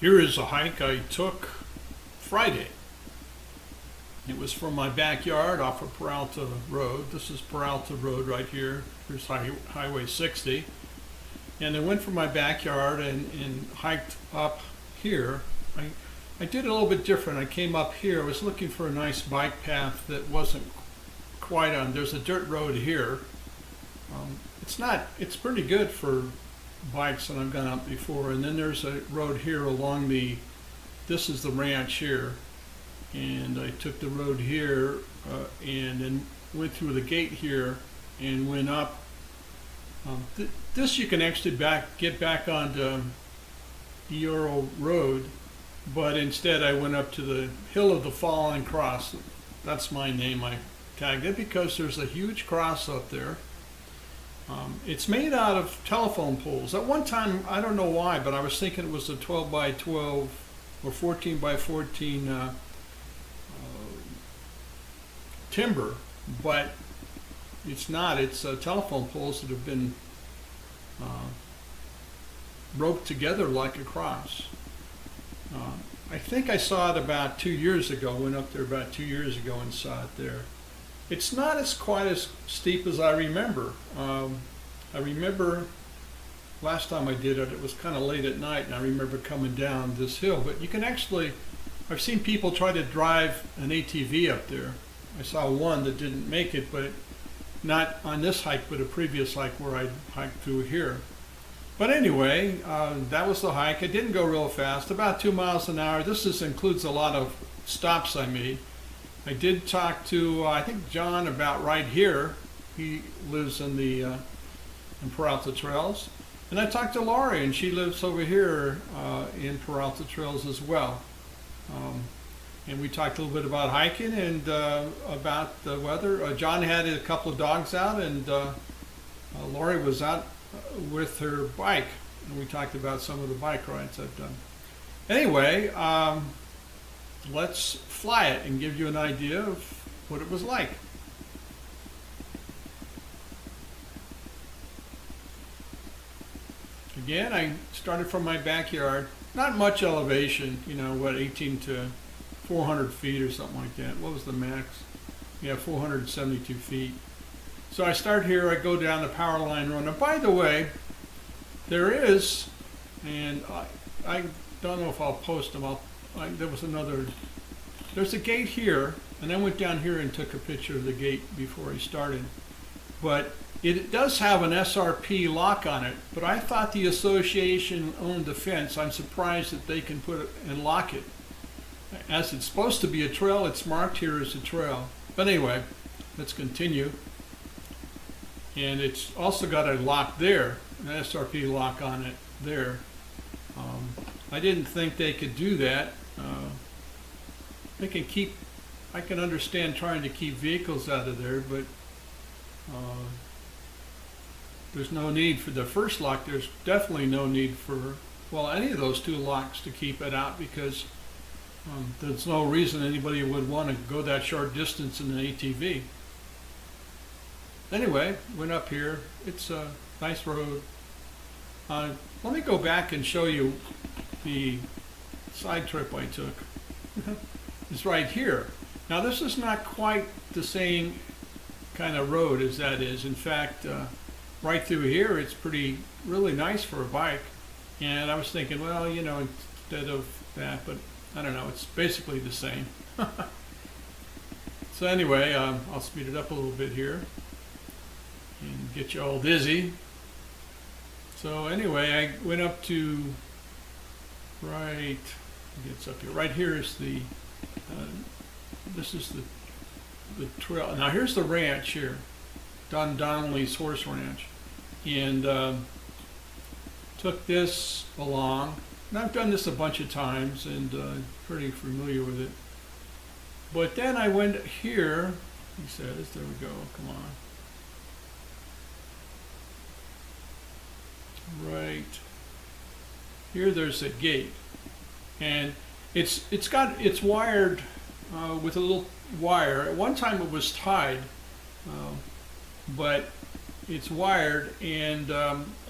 Here is a hike I took Friday. It was from my backyard off of Peralta Road. This is Peralta Road right here. Here's Highway 60. And I went from my backyard and hiked up here. I did it a little bit different. I came up here. I was looking for a nice bike path that wasn't quite on. There's a dirt road here. It's pretty good for bikes that I've gone up before. And then there's a road here along this is the ranch here. And I took the road here and then went through the gate here and went up. This you can actually get back onto Euro Road, but instead I went up to the HilloftheFallenCross. That's my name. I tagged it because there's a huge cross up there. It's made out of telephone poles. At one time, I don't know why, but I was thinking it was a 12 by 12 or 14 by 14 timber, but it's not. It's telephone poles that have been roped together like a cross. I think I saw it about 2 years ago. Went up there about 2 years ago and saw it there. It's not quite as steep as I remember. I remember last time I did it, it was kind of late at night, and I remember coming down this hill. But you can actually, I've seen people try to drive an ATV up there. I saw one that didn't make it, but not on this hike, but a previous hike where I hiked through here. But anyway, that was the hike. It didn't go real fast, about 2 miles an hour. This includes a lot of stops I made. I did talk to, I think, John about right here. He lives in in Peralta Trails. And I talked to Laurie, and she lives over here in Peralta Trails as well. And we talked a little bit about hiking and about the weather. John had a couple of dogs out, and Laurie was out with her bike. And we talked about some of the bike rides I've done. Anyway, let's fly it and give you an idea of what it was like. Again, I started from my backyard. Not much elevation, 18 to 400 feet or something like that. What was the max? Yeah, 472 feet. So I start here, I go down the power line road. Now, by the way, there is, and I don't know if I'll post them. There's a gate here, and I went down here and took a picture of the gate before I started. But it does have an SRP lock on it, but I thought the association owned the fence. I'm surprised that they can put it and lock it. As it's supposed to be a trail, it's marked here as a trail. But anyway, let's continue. And it's also got a lock there, an SRP lock on it there. I didn't think they could do that. I can understand trying to keep vehicles out of there, but there's no need for the first lock. There's definitely no need for, any of those two locks to keep it out, because there's no reason anybody would want to go that short distance in an ATV. Anyway, went up here. It's a nice road. Let me go back and show you the side trip I took. It's right here. Now, this is not quite the same kind of road as that is. In fact, right through here, it's really nice for a bike. And I was thinking, instead of that, but I don't know, it's basically the same. So anyway, I'll speed it up a little bit here and get you all dizzy. So anyway, I went up to right here is this is the trail. Now here's the ranch here, Don Donnelly's horse ranch, and took this along. And I've done this a bunch of times and pretty familiar with it. But then I went here. He says, there we go. Come on. Right here, there's a gate, and it's wired with a little wire. At one time it was tied, but it's wired, and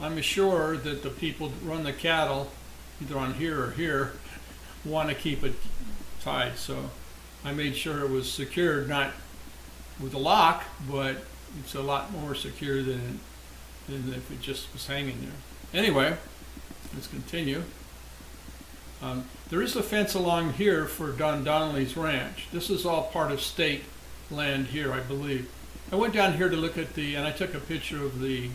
I'm sure that the people that run the cattle either on here or here, want to keep it tied. So I made sure it was secured, not with a lock, but it's a lot more secure than if it just was hanging there. Anyway, let's continue. There is a fence along here for Don Donnelly's ranch. This is all part of state land here, I believe. I went down here to look at and I took a picture of the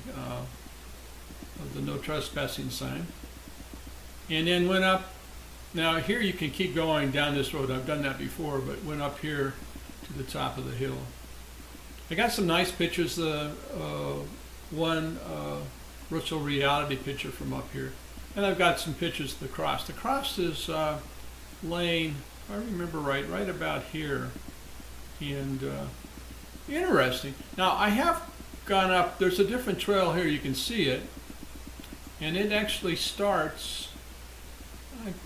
no trespassing sign, and then went up. Now here you can keep going down this road. I've done that before, but went up here to the top of the hill. I got some nice pictures. One virtual reality picture from up here, and I've got some pictures of the cross. The cross is laying, if I remember right about here, and interesting. Now I have gone up. There's a different trail here. You can see it, and it actually starts.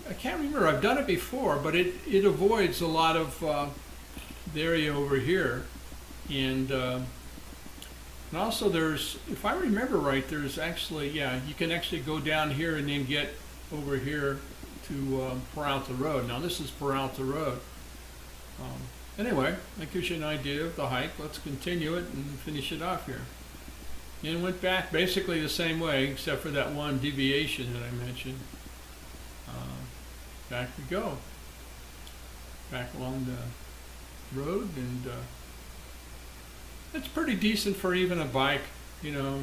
I can't remember. I've done it before, but it avoids a lot of the area over here, and also there's, if I remember right, there's actually, yeah, you can actually go down here and then get over here to Peralta Road. Now this is Peralta Road. Anyway, that gives you an idea of the hike. Let's continue it and finish it off here. And went back basically the same way, except for that one deviation that I mentioned. Back we go. Back along the road, and it's pretty decent for even a bike. You know,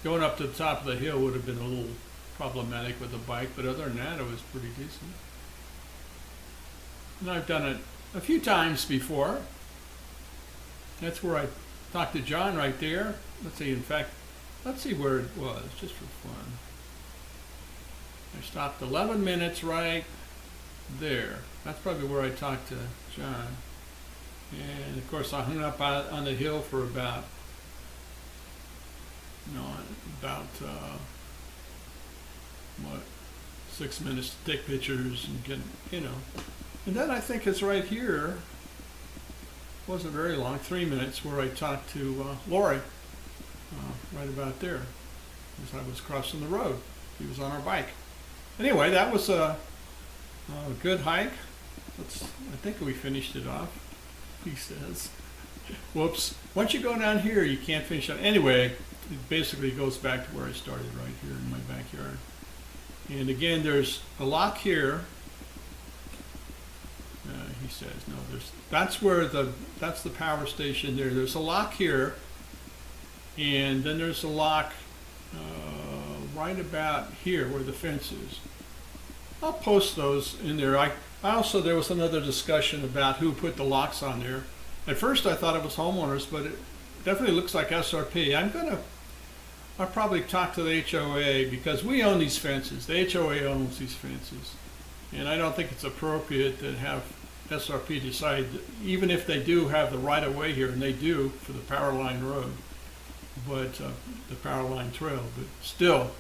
going up to the top of the hill would have been a little problematic with a bike, but other than that, it was pretty decent. And I've done it a few times before. That's where I talked to John right there. Let's see, in fact, let's see where it was, just for fun. I stopped 11 minutes right there. That's probably where I talked to John. And of course I hung up out on the hill for about, what, 6 minutes to take pictures and get, And then I think it's right here, wasn't very long, 3 minutes, where I talked to Lori, right about there, as I was crossing the road. He was on our bike. Anyway, that was a good hike. I think we finished it off, he says. Whoops. Once you go down here, you can't finish it. Anyway, it basically goes back to where I started, right here in my backyard. And again, there's a lock here. He says, no, that's the power station there. There's a lock here, and then there's a lock right about here where the fence is. I'll post those in there. I also, there was another discussion about who put the locks on there. At first I thought it was homeowners, but it definitely looks like SRP. I'll probably talk to the HOA, because we own these fences. The HOA owns these fences. And I don't think it's appropriate to have SRP decide, even if they do have the right of way here, and they do for the power line road, but the power line trail, but still,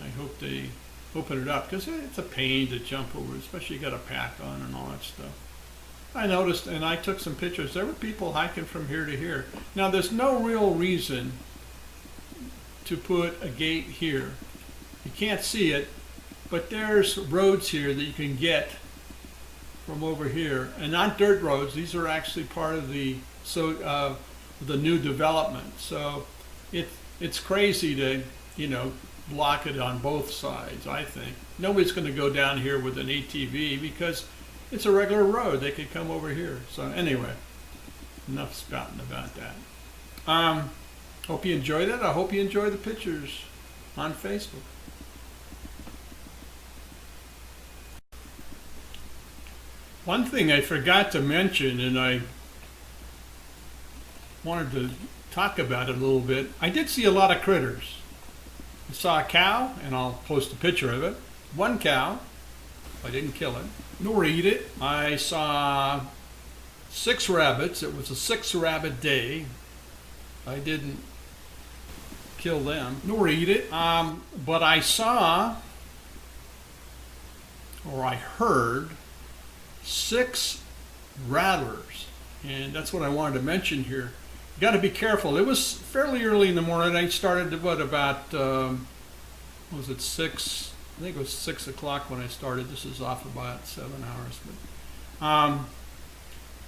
I hope they open it up, because it's a pain to jump over, especially you got a pack on and all that stuff. I noticed, and I took some pictures, there were people hiking from here to here. Now there's no real reason to put a gate here. You can't see it, but there's roads here that you can get from over here, and not dirt roads. These are actually part of the new development. So it's crazy to block it on both sides. I think nobody's going to go down here with an ATV because it's a regular road. They could come over here. So anyway, enough spouting about that. Hope you enjoyed it. I hope you enjoy the pictures on Facebook. One thing I forgot to mention, and I wanted to talk about it a little bit, I did see a lot of critters. I saw a cow, and I'll post a picture of it. One cow. I didn't kill it, nor eat it. I saw 6 rabbits. It was a 6-rabbit day. I didn't kill them, nor eat it. But I saw, or I heard, 6 rattlers, and that's what I wanted to mention here. You got to be careful. It was fairly early in the morning. I started at about was it 6? I think it was 6 o'clock when I started. This is off about 7 hours, but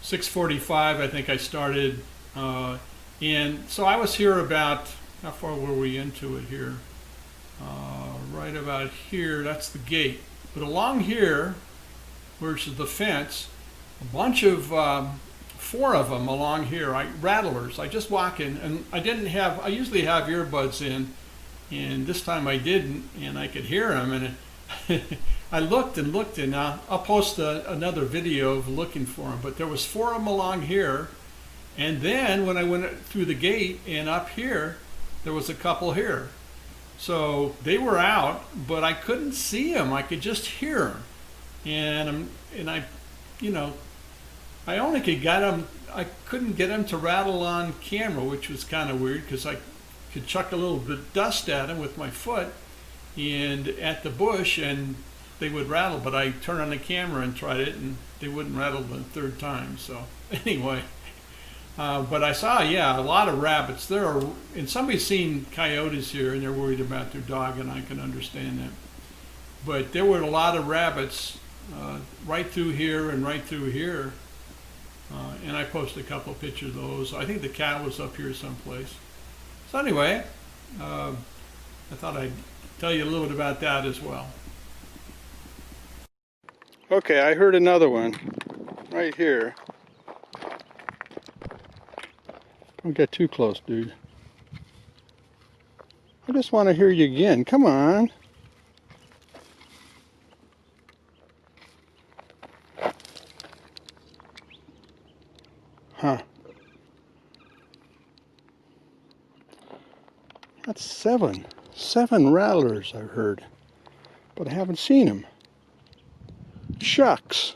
6:45 I think I started, and so I was here about, how far were we into it here? Right about here. That's the gate. But along here, which is the fence, a bunch of 4 of them along here, rattlers. I just walk in, and I usually have earbuds in, and this time I didn't, and I could hear them, and I looked and looked, and I'll post another video of looking for them, but there was 4 of them along here, and then when I went through the gate and up here, there was a couple here. So they were out, but I couldn't see them. I could just hear them, and I, you know, I only could get them. I couldn't get them to rattle on camera, which was kind of weird because I could chuck a little bit of dust at them with my foot and at the bush, and they would rattle. But I turned on the camera and tried it, and they wouldn't rattle the 3rd time. So anyway. But I saw, yeah, a lot of rabbits. And somebody's seen coyotes here, and they're worried about their dog, and I can understand that. But there were a lot of rabbits right through here and right through here. And I posted a couple of pictures of those. I think the cat was up here someplace. So anyway, I thought I'd tell you a little bit about that as well. Okay, I heard another one right here. Don't get too close, dude. I just want to hear you again. Come on. Huh. That's 7. 7 rattlers I've heard. But I haven't seen them. Shucks.